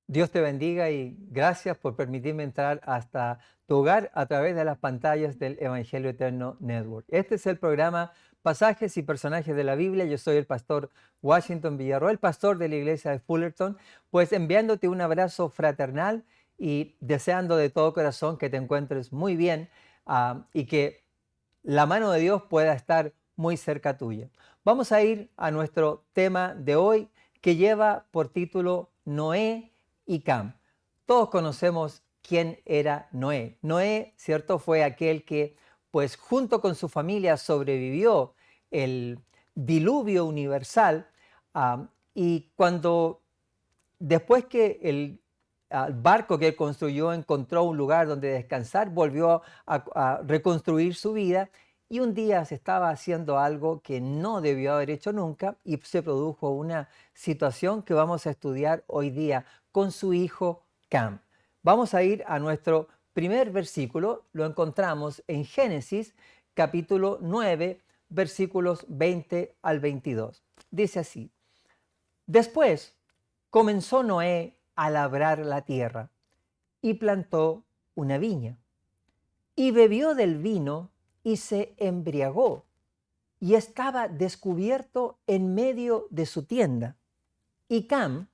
Dios te bendiga y gracias por permitirme entrar hasta tu hogar a través de las pantallas del Evangelio Eterno Network. Este es el programa Pasajes y Personajes de la Biblia. Yo soy el pastor Washington Villarroel, pastor de la iglesia de Fullerton, pues enviándote un abrazo fraternal y deseando de todo corazón que te encuentres muy bien y que la mano de Dios pueda estar muy cerca tuya. Vamos a ir a nuestro tema de hoy que lleva por título Noé y Cam. Todos conocemos quién era Noé. Noé, ¿cierto? Fue aquel que, pues, junto con su familia sobrevivió el diluvio universal. Y cuando, después que el barco que él construyó encontró un lugar donde descansar, volvió a reconstruir su vida. Y un día se estaba haciendo algo que no debió haber hecho nunca y se produjo una situación que vamos a estudiar hoy día con su hijo Cam. Vamos a ir a nuestro primer versículo, lo encontramos en Génesis capítulo 9, versículos 20 al 22. Dice así: Después comenzó Noé a labrar la tierra y plantó una viña y bebió del vino y se embriagó y estaba descubierto en medio de su tienda. Y Cam,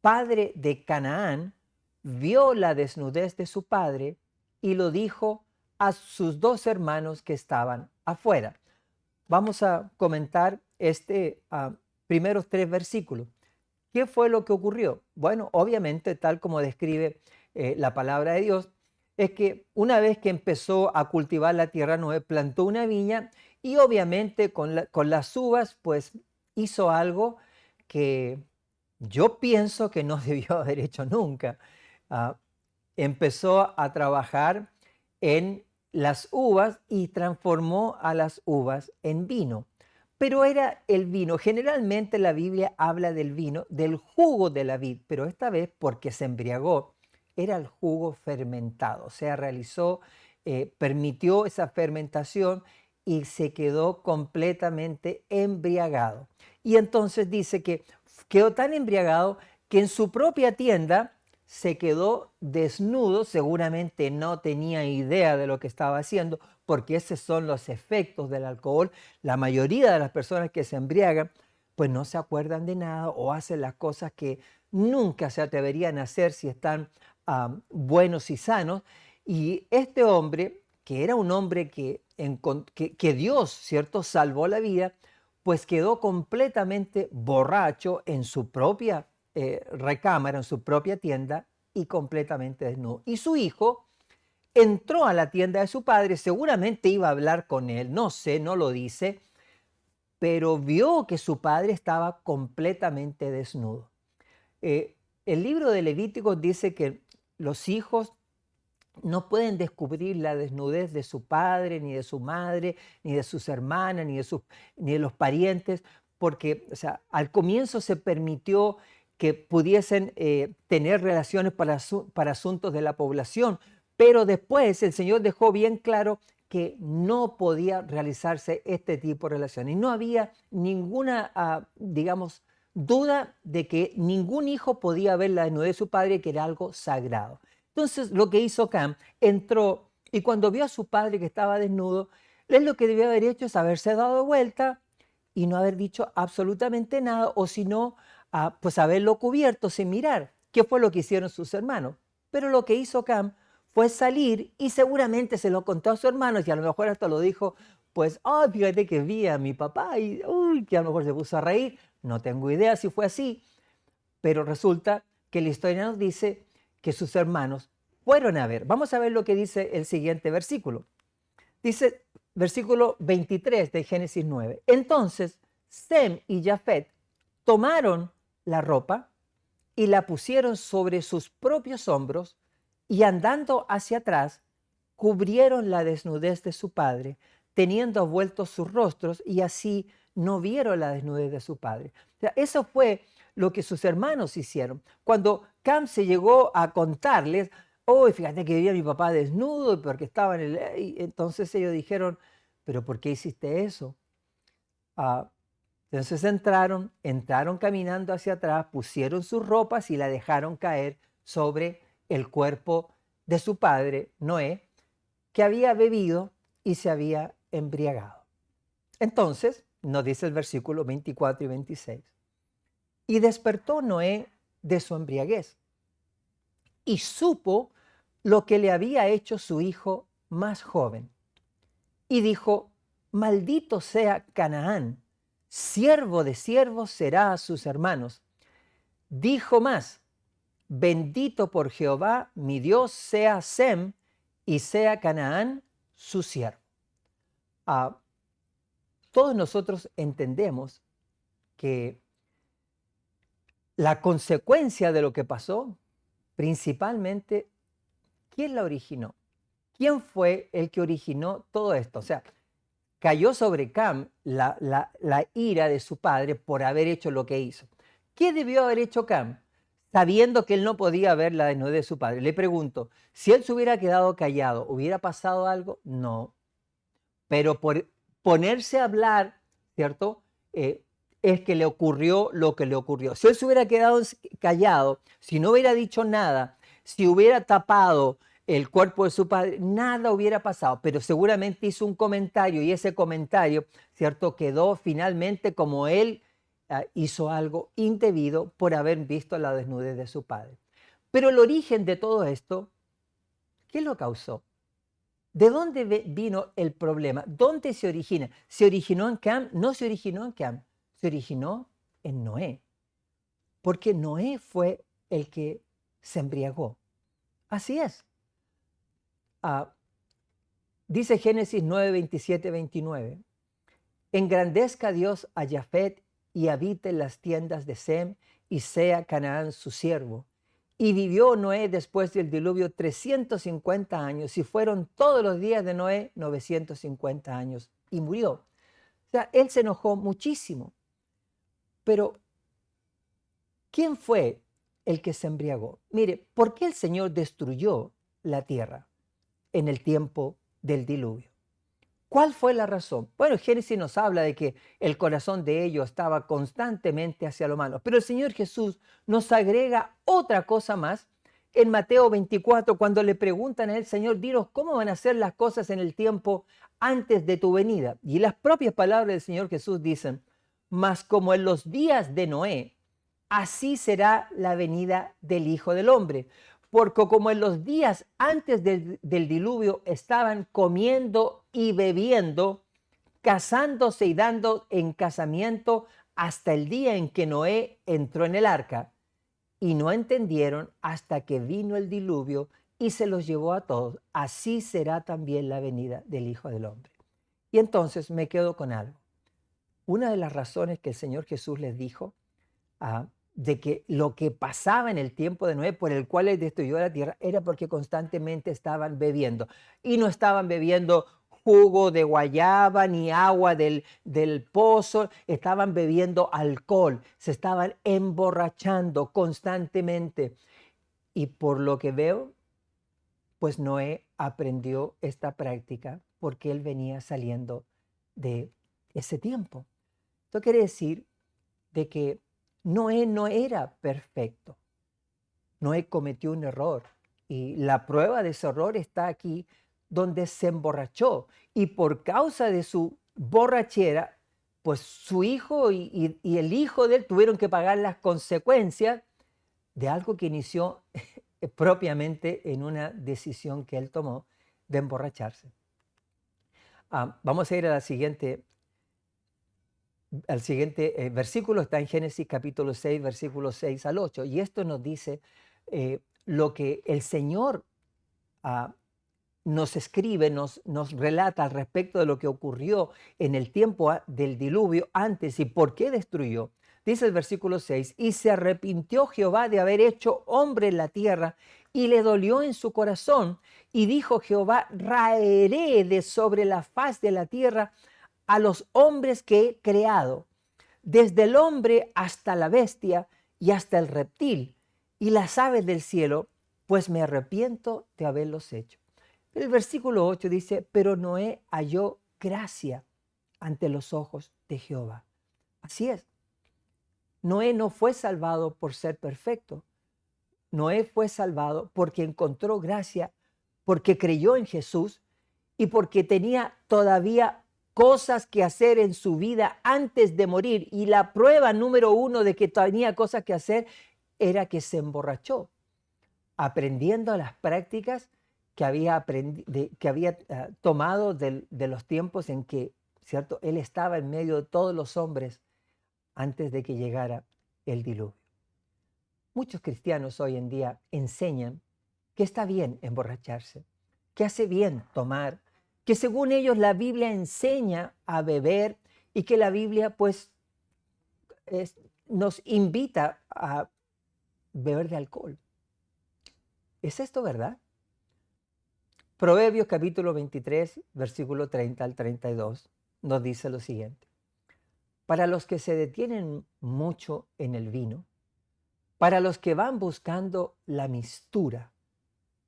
padre de Canaán, vio la desnudez de su padre y lo dijo a sus dos hermanos que estaban afuera. Vamos a comentar primeros tres versículos. ¿Qué fue lo que ocurrió? Bueno, obviamente, tal como describe la palabra de Dios, es que una vez que empezó a cultivar la tierra, Noé plantó una viña y obviamente con las uvas, pues hizo algo que yo pienso que no debió haber hecho nunca. Ah, Empezó a trabajar en las uvas y transformó a las uvas en vino. Pero era el vino. Generalmente la Biblia habla del vino, del jugo de la vid, pero esta vez, porque se embriagó, era el jugo fermentado. O sea, permitió esa fermentación y se quedó completamente embriagado. Y entonces dice que quedó tan embriagado que en su propia tienda se quedó desnudo, seguramente no tenía idea de lo que estaba haciendo, porque esos son los efectos del alcohol. La mayoría de las personas que se embriagan, pues no se acuerdan de nada o hacen las cosas que nunca se atreverían a hacer si están buenos y sanos. Y este hombre, que era un hombre que Dios, ¿cierto?, salvó la vida, pues quedó completamente borracho en su propia recámara, en su propia tienda y completamente desnudo. Y su hijo entró a la tienda de su padre, seguramente iba a hablar con él, no sé, no lo dice, pero vio que su padre estaba completamente desnudo. El libro de Levítico dice que los hijos no pueden descubrir la desnudez de su padre, ni de su madre, ni de sus hermanas, ni de los parientes, porque, o sea, al comienzo se permitió que pudiesen tener relaciones para asuntos de la población, pero después el Señor dejó bien claro que no podía realizarse este tipo de relaciones. Y no había ninguna, digamos, duda de que ningún hijo podía ver la desnudez de su padre, que era algo sagrado. Entonces lo que hizo Cam, entró y cuando vio a su padre que estaba desnudo, él lo que debió haber hecho es haberse dado vuelta y no haber dicho absolutamente nada, o si no, pues haberlo cubierto sin mirar, que fue lo que hicieron sus hermanos. Pero lo que hizo Cam fue salir y seguramente se lo contó a sus hermanos y a lo mejor hasta lo dijo, pues, fíjate que vi a mi papá y uy, que a lo mejor se puso a reír. No tengo idea si fue así, pero resulta que la historia nos dice que sus hermanos fueron a ver. Vamos a ver lo que dice el siguiente versículo. Dice versículo 23 de Génesis 9. Entonces Sem y Jafet tomaron la ropa y la pusieron sobre sus propios hombros y andando hacia atrás cubrieron la desnudez de su padre, teniendo vueltos sus rostros, y así no vieron la desnudez de su padre. O sea, eso fue lo que sus hermanos hicieron. Cuando Cam se llegó a contarles, oh, fíjate que vivía mi papá desnudo porque estaba en el... y entonces ellos dijeron, pero ¿por qué hiciste eso? Entonces entraron caminando hacia atrás, pusieron sus ropas y la dejaron caer sobre el cuerpo de su padre, Noé, que había bebido y se había embriagado. Entonces, nos dice el versículo 24 y 26, y despertó Noé de su embriaguez y supo lo que le había hecho su hijo más joven. Y dijo, maldito sea Canaán, siervo de siervos será a sus hermanos. Dijo más, bendito por Jehová, mi Dios, sea Sem y sea Canaán su siervo. Todos nosotros entendemos que la consecuencia de lo que pasó, principalmente, ¿quién la originó? ¿Quién fue el que originó todo esto? O sea, cayó sobre Cam la ira de su padre por haber hecho lo que hizo. ¿Qué debió haber hecho Cam? Sabiendo que él no podía ver la desnudez de su padre. Le pregunto, si él se hubiera quedado callado, ¿hubiera pasado algo? No. Pero por ponerse a hablar, ¿cierto? Es que le ocurrió lo que le ocurrió. Si él se hubiera quedado callado, si no hubiera dicho nada, si hubiera tapado el cuerpo de su padre, nada hubiera pasado, pero seguramente hizo un comentario y ese comentario, ¿cierto? Quedó finalmente como él hizo algo indebido por haber visto la desnudez de su padre. Pero el origen de todo esto, ¿qué lo causó? ¿De dónde vino el problema? ¿Dónde se origina? ¿Se originó en Cam? No se originó en Cam, se originó en Noé, porque Noé fue el que se embriagó. Así es. Dice Génesis 9, 27, 29. Engrandezca Dios a Jafet y habite en las tiendas de Sem y sea Canaán su siervo. Y vivió Noé después del diluvio 350 años y fueron todos los días de Noé 950 años y murió. O sea, él se enojó muchísimo. Pero, ¿quién fue el que se embriagó? Mire, ¿por qué el Señor destruyó la tierra en el tiempo del diluvio? ¿Cuál fue la razón? Bueno, Génesis nos habla de que el corazón de ellos estaba constantemente hacia lo malo, pero el Señor Jesús nos agrega otra cosa más en Mateo 24, cuando le preguntan a él, Señor, dinos cómo van a ser las cosas en el tiempo antes de tu venida. Y las propias palabras del Señor Jesús dicen, mas como en los días de Noé, así será la venida del Hijo del Hombre. Porque como en los días antes del diluvio estaban comiendo y bebiendo, casándose y dando en casamiento hasta el día en que Noé entró en el arca, y no entendieron hasta que vino el diluvio y se los llevó a todos. Así será también la venida del Hijo del Hombre. Y entonces me quedo con algo. Una de las razones que el Señor Jesús les dijo de que lo que pasaba en el tiempo de Noé, por el cual él destruyó la tierra, era porque constantemente estaban bebiendo. Y no estaban bebiendo jugo de guayaba ni agua del pozo, estaban bebiendo alcohol, se estaban emborrachando constantemente. Y por lo que veo, pues Noé aprendió esta práctica porque él venía saliendo de ese tiempo. Esto quiere decir de que Noé no era perfecto. Noé cometió un error y la prueba de ese error está aquí donde se emborrachó y por causa de su borrachera, pues su hijo y el hijo de él tuvieron que pagar las consecuencias de algo que inició propiamente en una decisión que él tomó de emborracharse. Vamos a ir a la siguiente. Al siguiente versículo, está en Génesis capítulo 6, versículos 6 al 8, y esto nos dice lo que el Señor nos escribe, nos relata al respecto de lo que ocurrió en el tiempo del diluvio antes y por qué destruyó. Dice el versículo 6, y se arrepintió Jehová de haber hecho hombre en la tierra y le dolió en su corazón. Y dijo Jehová: raeré de sobre la faz de la tierra a los hombres que he creado, desde el hombre hasta la bestia y hasta el reptil y las aves del cielo, pues me arrepiento de haberlos hecho. El versículo 8 dice: pero Noé halló gracia ante los ojos de Jehová. Así es. Noé no fue salvado por ser perfecto. Noé fue salvado porque encontró gracia, porque creyó en Jesús y porque tenía todavía cosas que hacer en su vida antes de morir. Y la prueba número uno de que tenía cosas que hacer era que se emborrachó, aprendiendo las prácticas que había, tomado de los tiempos en que, ¿cierto?, él estaba en medio de todos los hombres antes de que llegara el diluvio. Muchos cristianos hoy en día enseñan que está bien emborracharse, que hace bien tomar, que según ellos la Biblia enseña a beber y que la Biblia pues nos invita a beber de alcohol. ¿Es esto verdad? Proverbios capítulo 23, versículo 30 al 32 nos dice lo siguiente: para los que se detienen mucho en el vino, para los que van buscando la mistura,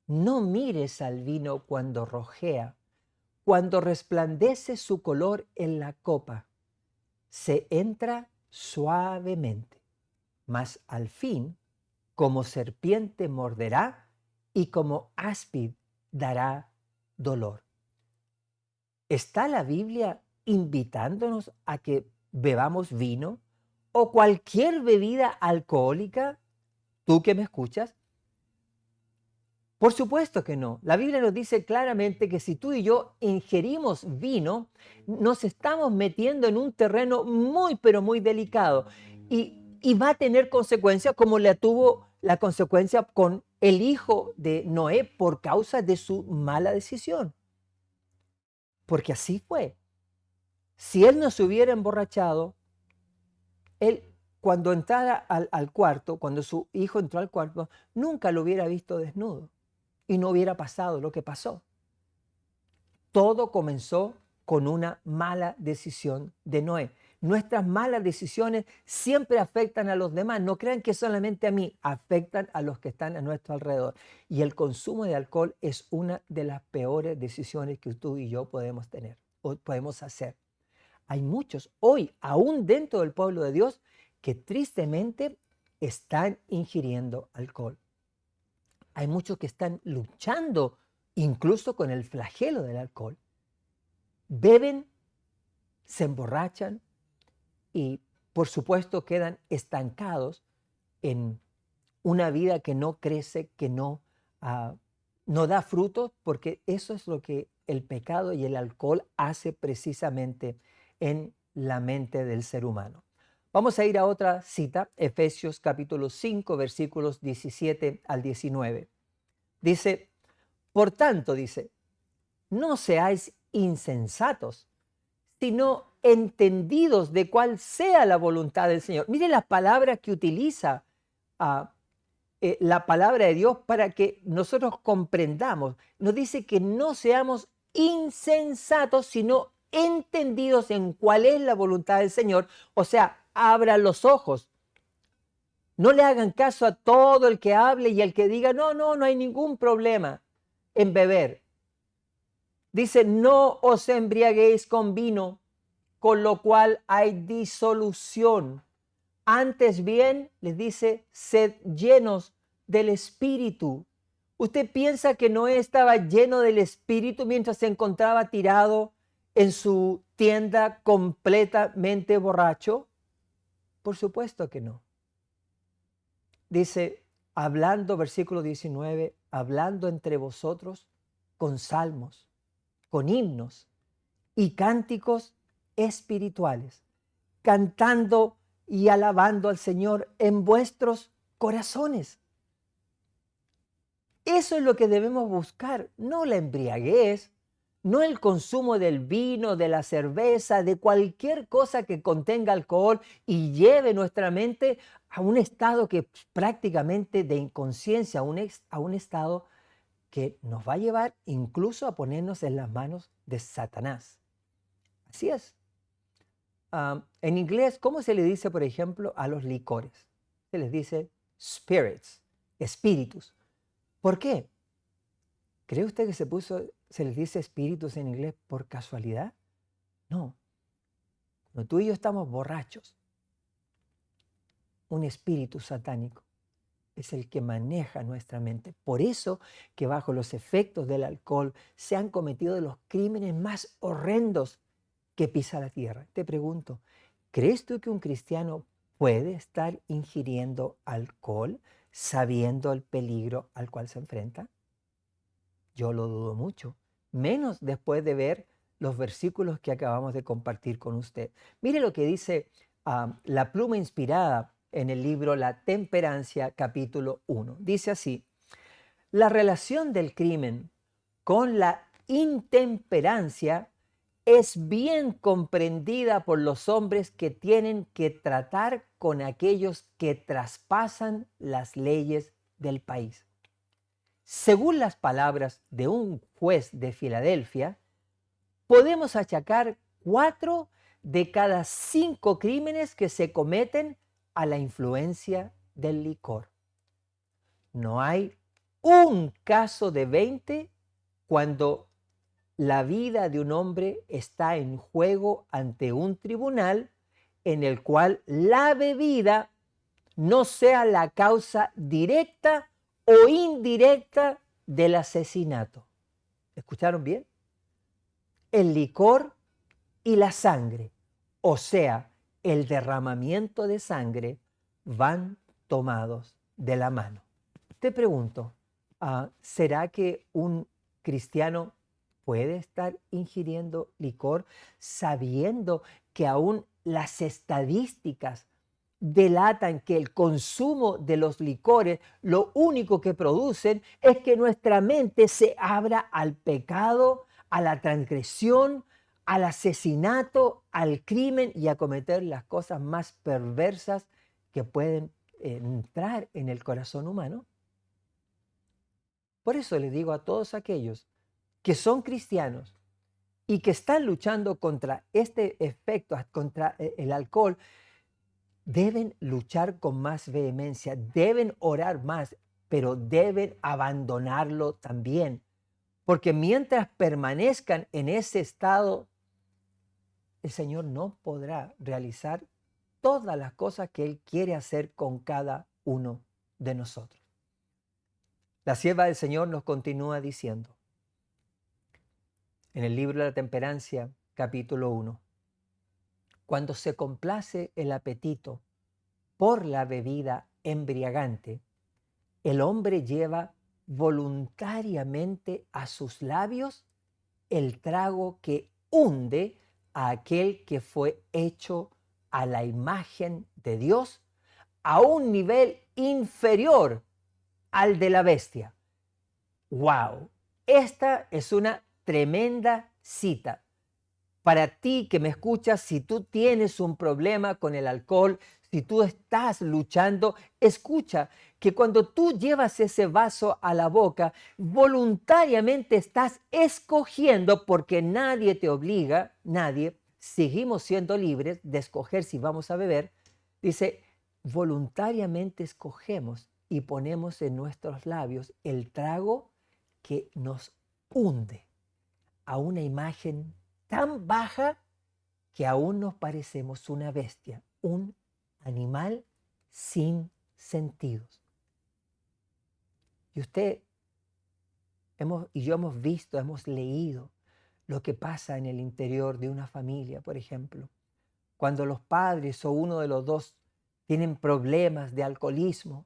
no mires al vino cuando rojea, cuando resplandece su color en la copa, se entra suavemente, mas al fin, como serpiente morderá y como áspid dará dolor. ¿Está la Biblia invitándonos a que bebamos vino o cualquier bebida alcohólica? ¿Tú que me escuchas? Por supuesto que no. La Biblia nos dice claramente que si tú y yo ingerimos vino, nos estamos metiendo en un terreno muy, pero muy delicado. Y va a tener consecuencias como le tuvo la consecuencia con el hijo de Noé por causa de su mala decisión. Porque así fue. Si él no se hubiera emborrachado, él cuando entrara al cuarto, cuando su hijo entró al cuarto, nunca lo hubiera visto desnudo. Y no hubiera pasado lo que pasó. Todo comenzó con una mala decisión de Noé. Nuestras malas decisiones siempre afectan a los demás. No crean que solamente a mí, afectan a los que están a nuestro alrededor. Y el consumo de alcohol es una de las peores decisiones que tú y yo podemos tener o podemos hacer. Hay muchos hoy, aún dentro del pueblo de Dios, que tristemente están ingiriendo alcohol. Hay muchos que están luchando incluso con el flagelo del alcohol. Beben, se emborrachan y por supuesto quedan estancados en una vida que no crece, que no da frutos, porque eso es lo que el pecado y el alcohol hace precisamente en la mente del ser humano. Vamos a ir a otra cita, Efesios capítulo 5, versículos 17 al 19. Dice: por tanto, dice, no seáis insensatos, sino entendidos de cuál sea la voluntad del Señor. Mire las palabras que utiliza la palabra de Dios para que nosotros comprendamos. Nos dice que no seamos insensatos, sino entendidos en cuál es la voluntad del Señor. O sea, abran los ojos. No le hagan caso a todo el que hable y el que diga: no hay ningún problema en beber. Dice: no os embriaguéis con vino, con lo cual hay disolución. Antes bien, les dice, sed llenos del Espíritu. ¿Usted piensa que Noé estaba lleno del Espíritu mientras se encontraba tirado en su tienda completamente borracho? Por supuesto que no. Dice, hablando, versículo 19, hablando entre vosotros con salmos, con himnos y cánticos espirituales, cantando y alabando al Señor en vuestros corazones. Eso es lo que debemos buscar, no la embriaguez, no el consumo del vino, de la cerveza, de cualquier cosa que contenga alcohol y lleve nuestra mente a un estado que prácticamente de inconsciencia, a un estado que nos va a llevar incluso a ponernos en las manos de Satanás. Así es. En inglés, ¿cómo se le dice, por ejemplo, a los licores? Se les dice spirits, espíritus. ¿Por qué? ¿Cree usted que se les dice espíritus en inglés por casualidad? No. Cuando tú y yo estamos borrachos, un espíritu satánico es el que maneja nuestra mente. Por eso que bajo los efectos del alcohol se han cometido los crímenes más horrendos que pisa la tierra. Te pregunto, ¿crees tú que un cristiano puede estar ingiriendo alcohol sabiendo el peligro al cual se enfrenta? Yo lo dudo mucho, menos después de ver los versículos que acabamos de compartir con usted. Mire lo que dice la pluma inspirada en el libro La Temperancia, capítulo 1. Dice así: la relación del crimen con la intemperancia es bien comprendida por los hombres que tienen que tratar con aquellos que traspasan las leyes del país. Según las palabras de un juez de Filadelfia, podemos achacar 4 de cada 5 crímenes que se cometen a la influencia del licor. No hay un caso de 20 cuando la vida de un hombre está en juego ante un tribunal en el cual la bebida no sea la causa directa o indirecta del asesinato. ¿Escucharon bien? El licor y la sangre, o sea, el derramamiento de sangre, van tomados de la mano. Te pregunto, ¿será que un cristiano puede estar ingiriendo licor sabiendo que aún las estadísticas delatan que el consumo de los licores lo único que producen es que nuestra mente se abra al pecado, a la transgresión, al asesinato, al crimen y a cometer las cosas más perversas que pueden entrar en el corazón humano? Por eso les digo a todos aquellos que son cristianos y que están luchando contra este efecto, contra el alcohol, deben luchar con más vehemencia, deben orar más, pero deben abandonarlo también. Porque mientras permanezcan en ese estado, el Señor no podrá realizar todas las cosas que Él quiere hacer con cada uno de nosotros. La sierva del Señor nos continúa diciendo en el libro de la Temperancia, capítulo 1, cuando se complace el apetito por la bebida embriagante, el hombre lleva voluntariamente a sus labios el trago que hunde a aquel que fue hecho a la imagen de Dios a un nivel inferior al de la bestia. ¡Wow! Esta es una tremenda cita. Para ti que me escuchas, si tú tienes un problema con el alcohol, si tú estás luchando, escucha que cuando tú llevas ese vaso a la boca, voluntariamente estás escogiendo, porque nadie te obliga, nadie, seguimos siendo libres de escoger si vamos a beber. Dice, voluntariamente escogemos y ponemos en nuestros labios el trago que nos hunde a una imagen tan baja que aún nos parecemos una bestia, un animal sin sentidos. Y usted y yo hemos visto, hemos leído lo que pasa en el interior de una familia, por ejemplo, cuando los padres o uno de los dos tienen problemas de alcoholismo.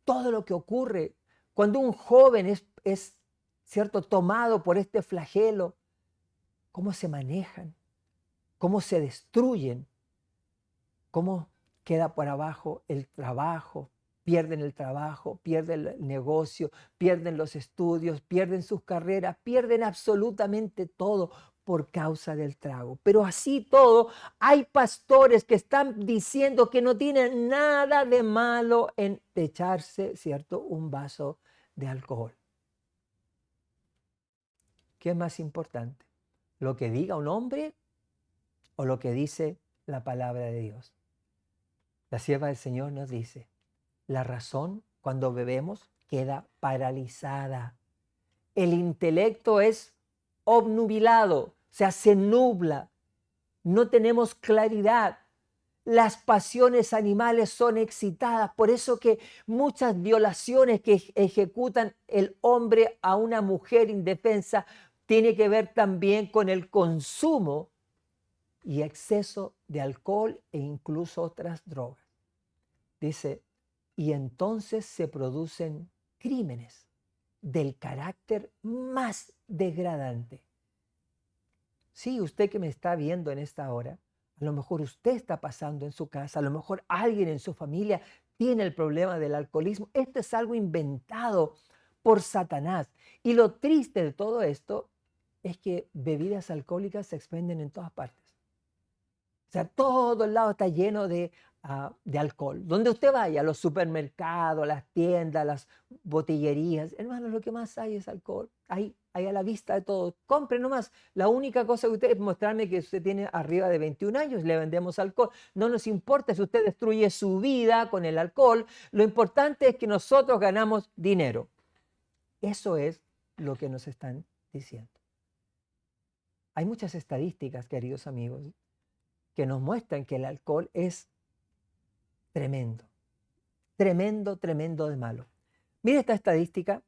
Todo lo que ocurre cuando un joven es cierto, tomado por este flagelo, cómo se manejan, cómo se destruyen, cómo queda por abajo el trabajo, pierden el trabajo, pierden el negocio, pierden los estudios, pierden sus carreras, pierden absolutamente todo por causa del trago. Pero así todo, hay pastores que están diciendo que no tienen nada de malo en echarse, ¿cierto?, un vaso de alcohol. ¿Qué es más importante? ¿Lo que diga un hombre o lo que dice la palabra de Dios? La sierva del Señor nos dice, la razón cuando bebemos queda paralizada. El intelecto es obnubilado, o sea, se nubla. No tenemos claridad. Las pasiones animales son excitadas. Por eso que muchas violaciones que ejecutan el hombre a una mujer indefensa tiene que ver también con el consumo y exceso de alcohol e incluso otras drogas. Dice, y entonces se producen crímenes del carácter más degradante. Sí, usted que me está viendo en esta hora, a lo mejor usted está pasando en su casa, a lo mejor alguien en su familia tiene el problema del alcoholismo. Esto es algo inventado por Satanás. Y lo triste de todo esto es que bebidas alcohólicas se expenden en todas partes. O sea, todo el lado está lleno de alcohol. Donde usted vaya, los supermercados, las tiendas, las botillerías, hermano, lo que más hay es alcohol. Hay a la vista de todo. Compre nomás. La única cosa que usted es mostrarme que usted tiene arriba de 21 años, le vendemos alcohol. No nos importa si usted destruye su vida con el alcohol. Lo importante es que nosotros ganamos dinero. Eso es lo que nos están diciendo. Hay muchas estadísticas, queridos amigos, que nos muestran que el alcohol es tremendo, tremendo, tremendo de malo. Mire esta estadística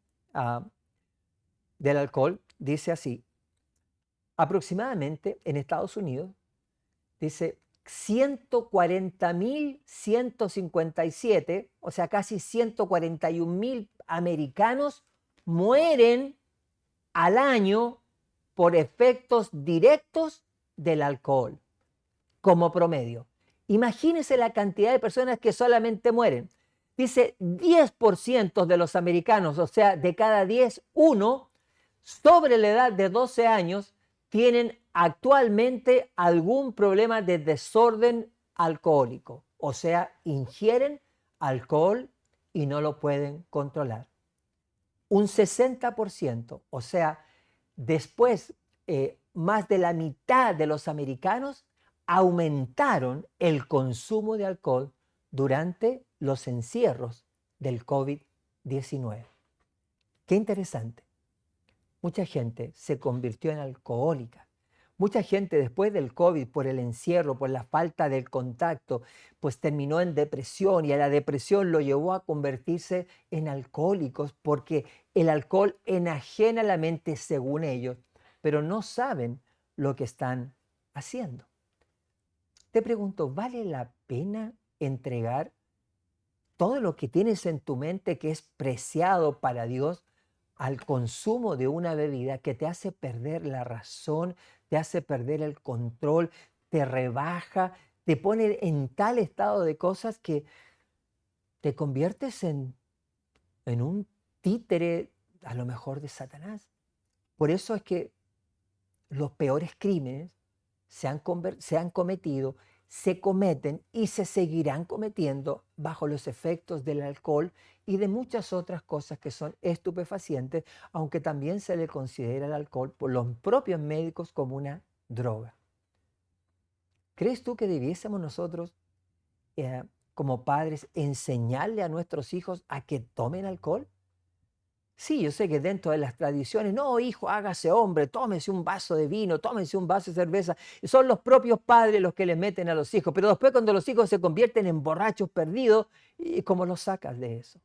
del alcohol, dice así, aproximadamente en Estados Unidos, dice 140.157, o sea, casi 141.000 americanos mueren al año por efectos directos del alcohol, como promedio. Imagínense la cantidad de personas que solamente mueren. Dice 10% de los americanos, o sea, de cada 10, uno, sobre la edad de 12 años, tienen actualmente algún problema de desorden alcohólico. O sea, ingieren alcohol y no lo pueden controlar. Un 60%, o sea, después más de la mitad de los americanos aumentaron el consumo de alcohol durante los encierros del COVID-19. Qué interesante. Mucha gente se convirtió en alcohólica. Mucha gente después del COVID, por el encierro, por la falta del contacto, pues terminó en depresión y a la depresión lo llevó a convertirse en alcohólicos porque el alcohol enajena la mente según ellos, pero no saben lo que están haciendo. Te pregunto, ¿vale la pena entregar todo lo que tienes en tu mente que es preciado para Dios al consumo de una bebida que te hace perder la razón, te hace perder el control, te rebaja, te pone en tal estado de cosas que te conviertes en un títere a lo mejor de Satanás? Por eso es que los peores crímenes se han cometido, se cometen y se seguirán cometiendo bajo los efectos del alcohol y de muchas otras cosas que son estupefacientes, aunque también se le considera el alcohol por los propios médicos como una droga. ¿Crees tú que debiésemos nosotros, como padres, enseñarle a nuestros hijos a que tomen alcohol? Sí, yo sé que dentro de las tradiciones, no, hijo, hágase hombre, tómese un vaso de vino, tómese un vaso de cerveza. Y son los propios padres los que le meten a los hijos. Pero después cuando los hijos se convierten en borrachos perdidos, ¿y cómo los sacas de eso?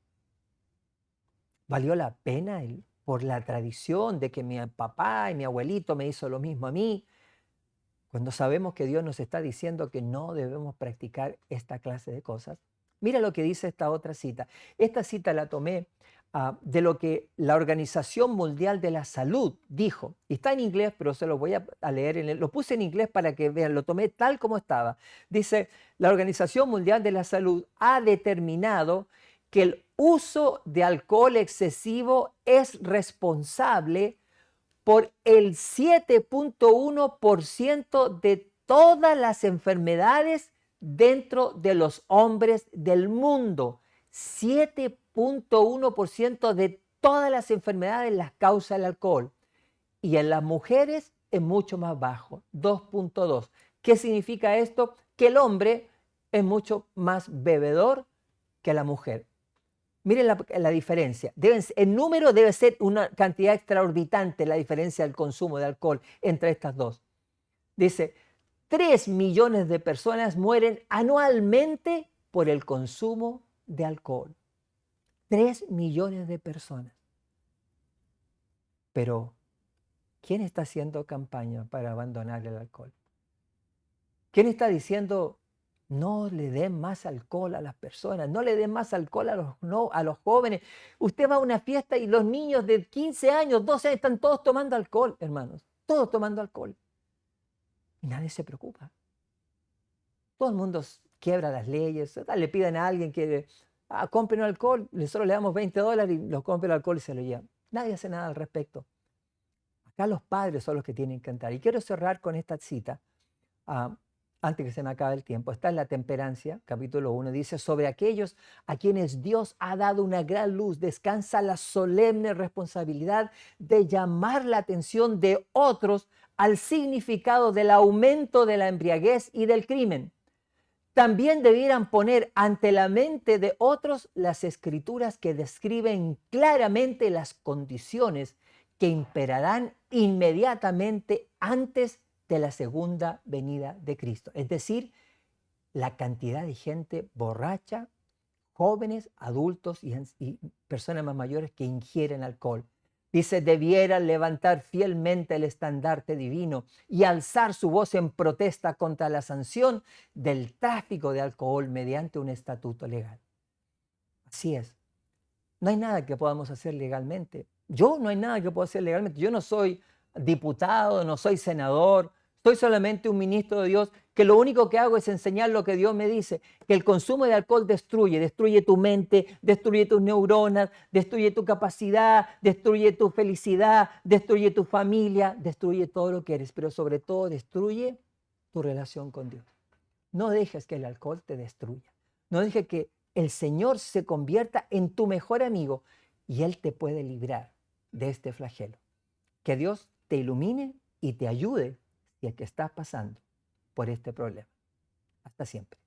¿Valió la pena por la tradición de que mi papá y mi abuelito me hizo lo mismo a mí? Cuando sabemos que Dios nos está diciendo que no debemos practicar esta clase de cosas. Mira lo que dice esta otra cita. Esta cita la tomé de lo que la Organización Mundial de la Salud dijo. Y está en inglés, pero se lo voy a leer. Lo puse en inglés para que vean, lo tomé tal como estaba. Dice, la Organización Mundial de la Salud ha determinado que el uso de alcohol excesivo es responsable por el 7.1% de todas las enfermedades dentro de los hombres del mundo. 7.1% de todas las enfermedades las causa el alcohol. Y en las mujeres es mucho más bajo, 2.2. ¿Qué significa esto? Que el hombre es mucho más bebedor que la mujer. Miren la diferencia. El número debe ser una cantidad extraordinaria, la diferencia del consumo de alcohol entre estas dos. Dice, 3 millones de personas mueren anualmente por el consumo de alcohol. 3 millones de personas. Pero, ¿quién está haciendo campaña para abandonar el alcohol? ¿Quién está diciendo, no le den más alcohol a las personas, no le den más alcohol a los jóvenes? Usted va a una fiesta y los niños de 15 años, 12 años, están todos tomando alcohol, hermanos. Todos tomando alcohol. Y nadie se preocupa. Todo el mundo quiebra las leyes. Le piden a alguien que compren alcohol, solo le damos $20 y los compra el alcohol y se lo llevan. Nadie hace nada al respecto. Acá los padres son los que tienen que entrar. Y quiero cerrar con esta cita. Antes que se me acabe el tiempo, está en la Temperancia, capítulo 1, dice, sobre aquellos a quienes Dios ha dado una gran luz, descansa la solemne responsabilidad de llamar la atención de otros al significado del aumento de la embriaguez y del crimen. También debieran poner ante la mente de otros las escrituras que describen claramente las condiciones que imperarán inmediatamente antes de la segunda venida de Cristo. Es decir, la cantidad de gente borracha, jóvenes, adultos y personas más mayores que ingieren alcohol. Dice, debieran levantar fielmente el estandarte divino y alzar su voz en protesta contra la sanción del tráfico de alcohol mediante un estatuto legal. Así es. No hay nada que podamos hacer legalmente. Yo no hay nada que pueda hacer legalmente. Yo no soy diputado, no soy senador, soy solamente un ministro de Dios que lo único que hago es enseñar lo que Dios me dice, que el consumo de alcohol destruye tu mente, destruye tus neuronas, destruye tu capacidad, destruye tu felicidad, destruye tu familia, destruye todo lo que eres, pero sobre todo destruye tu relación con Dios. No dejes que el alcohol te destruya. No dejes que el Señor se convierta en tu mejor amigo y Él te puede librar de este flagelo. Que Dios te ilumine y te ayude si es que estás pasando por este problema. Hasta siempre.